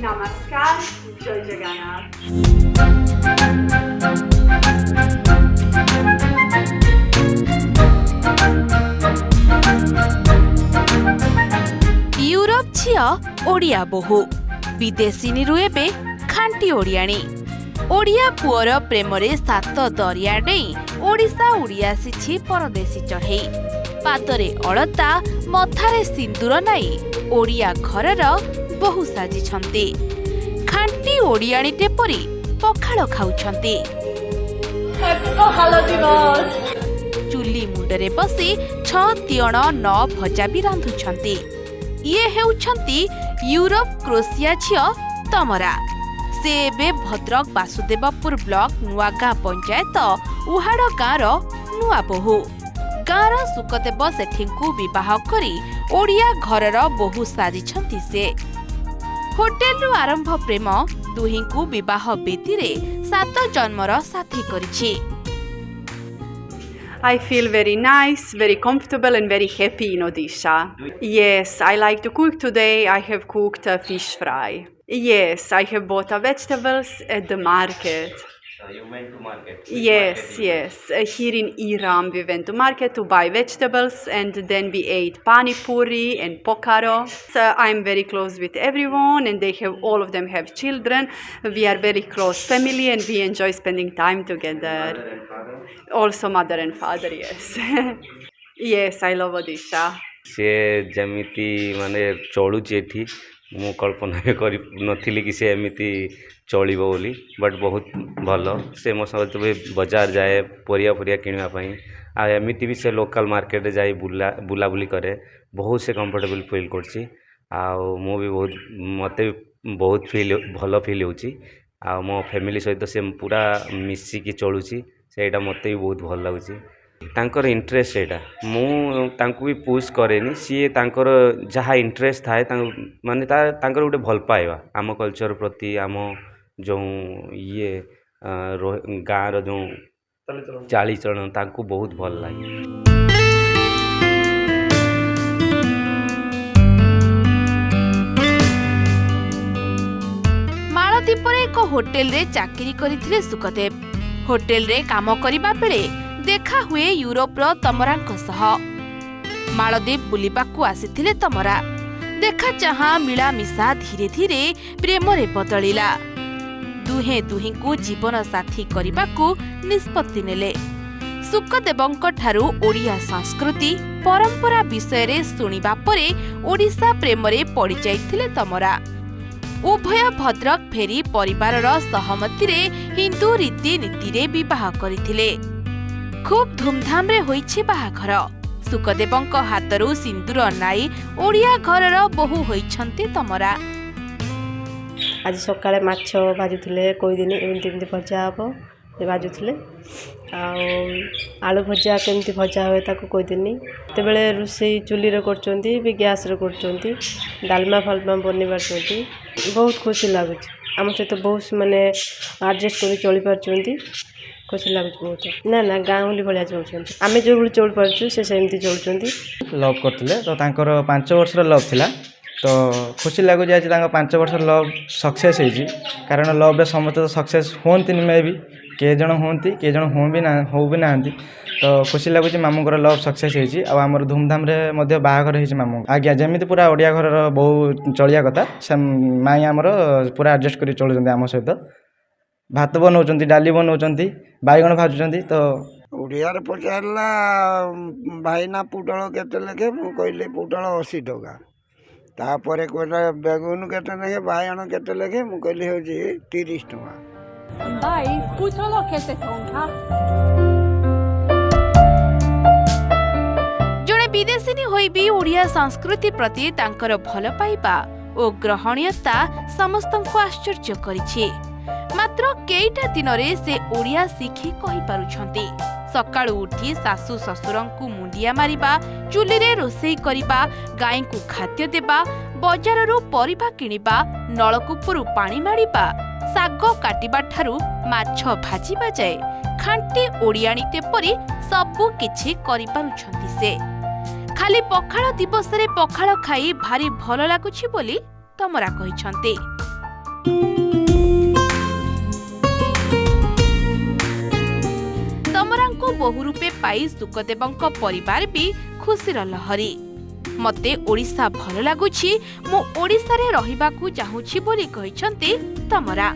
Namaskar, Jai Jagannath. Europe झियो ओडिया बोहू विदेशी एबे खांटी ओडियाणी ओडिया पुअर प्रेमरे सात दरिया डेई ओडिशा उड़ी आसी परदेशी चढ़ई पादरे अलता मथारे सिंदूर नाई ओडिया घरर बहु साजिछंती खांटी ओडियाणीटे परी पखाळ खाउछंती चुली मुंडरे बसी 6 तियण 9 भजा भी रांधुछंती ये हेउछंती यूरोप क्रोसिया झियो तमरा से एबे भद्रक वासुदेवपुर ब्लॉक नुआगाँ पंचायत उहाड़ गाँर नुआ बोहू गाँर सुखदेव सेठींकु विवाह करी ओडिया घरर बोहू साजिछंती से होटेल आरंभ प्रेम दुहिंकु विवाह बेदीरे 7 जन्मर साथी करिछि। I feel very nice, very comfortable and very happy in Odisha. Yes, I like to cook today. I have cooked a fish fry. Yes, I have bought vegetables at the market. You went to market? Yes. Here in Iram we went to market to buy vegetables and then we ate pani puri and pokaro. So I'm very close with everyone and all of them have children. We are very close family and we enjoy spending time together. Mother and father? Also mother and father, yes. Yes, I love Odisha. से जमिति माने चलुची एठी मु कल्पना करि नथिली कि से एमिति चलिबो बोली but बहुत भलो से मो सहित बाजार जाए परिया किणवा पई आ एमिति भी से लोकल मार्केट जाई बुलाबुली करे बहुत से कंफर्टेबल फील करछि आ मु भी बहुत मते बहुत भलो फील होछि आ मो फैमिली सहित से पूरा मिसी की चलुछि सेटा मते भी बहुत भल लागुछि तांकर इंटरेस्ट सेटा मु तांको भी पुश करेनी सी तांकर जहाँ इंटरेस्ट थाए माने तांकर गोटे भल पाइबा आम कल्चर प्रति आम जो ये गाँव जो चाली चलन तांको बहुत भल लगे। मालदीपरे एक होटेल रे चाकरी करिथिले सुखदेव होटेल रे काम करिबा बेले देखा हुए यूरोप रो तमरांक सह मालदीप बुलिबाकू आसीथिले तमरा देखा चाहा मिलामिशा धीरे धीरे प्रेम रे बदलिला दुहे दुहिंकु जीवन साथी करिबाकू निष्पत्ति नेले सुखदेवंक ठारू ओडिया संस्कृति परंपरा विषय रे सुनिबा परे ओडिशा प्रेम रे पड़ी जाइथिले तमरा उभय भद्रक फेरी परिवारर सहमति रे हिंदू रीति नीति रे विवाह करिथिले खूब धूमधाम रे होइछि बाहाघर सुखदेवंक हातरू सिंदूर नाई ओडिया घरर बहु होइछंती तमरा आज सकाळे माछ भाजुथिले कोई दिन एमती भजा हबो से भाजुथिले आलू भजा केमती भजा होए ताको कोई दिन ते बेले रुसई चुली रे करचंती भी गैस रे करचंती डालमा फालमा बनि बारचंती बहुत खुशी लागुଛି हम सहित बहुत माने एडजस्ट कर चली पारचंती खुशी लागुଛି बहुत ना गाँवली भाया चलुँच आम जो भाई चल पार्छु से सेमती चलुँच लव करते तो तांकर 5 वर्षर लव थिला तो खुशी लगुच आज 5 वर्ष लव सक्सेस होइछि कारण लव रे समस्त सक्सेस होंती मे भी के जण होंती के जण हो भी ना तो खुशी लगुच मामूर लव सक्सेस होइछि आ हमर धूमधाम रे मध्य बाहाघर होइछि मामू आज्ञा जमिति पूरा ओडिया घरर बहु चलिया कथा माई आमर पूरा एडजस्ट करी चलुचंती आम सहित भात बनाउचंती डाली बनाउचंती बाइगण भाजुचंती तो ओडिया रे पचारला भाईना पुटल केते लेखे मु कहले पुटल 80 टका तापरे कोला बेगुन केते लेखे बाइगण केते लेखे मु कहले होजी 30 टका भाई पुटल केते टका जणे विदेशिनी होई भी ओडिया संस्कृति प्रति तांकर भल पाइबा ओ ग्रहणीयता समस्तंको आश्चर्य करिछि मात्र केईटा दिन रे से ओडिया शिखी कहि पारुछंती सकाळु उठी सासु ससुरंकु मुंडिया मारिबा चुली रे रोसेई करिबा गाय को खाद्य देबा बजाररू परिबा किनिबा नळकूपरू पानी मारिबा साग काटिबा ठारू माछ भाजिबा जाय खांटी ओडियाणीटे परी सबु किछि करि पारुछंती से खाली पखाळ दिवस रे पखाळ खाई भारी भल लागुछि बोली तमरा कहिछंती। तमरांको बहु रूपे पाई सुखदेवଙ୍କ परिवार भी खुशीर लहरी। मते ओडिशा भल लागुछि, मु ओडिशा रे रहिबाकू चाहूछि बोली कहिसंती तमरा।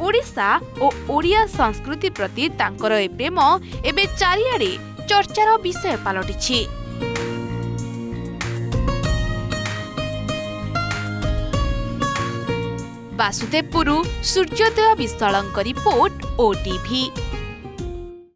ओडिशा ओ ओडिया संस्कृति प्रति तांकर ए प्रेम एबे चारिआडे चर्चार विषय पालटिछि। वासुदेवपुर सूर्योदय विश्वालଙ୍କ रिपोर्ट OTV।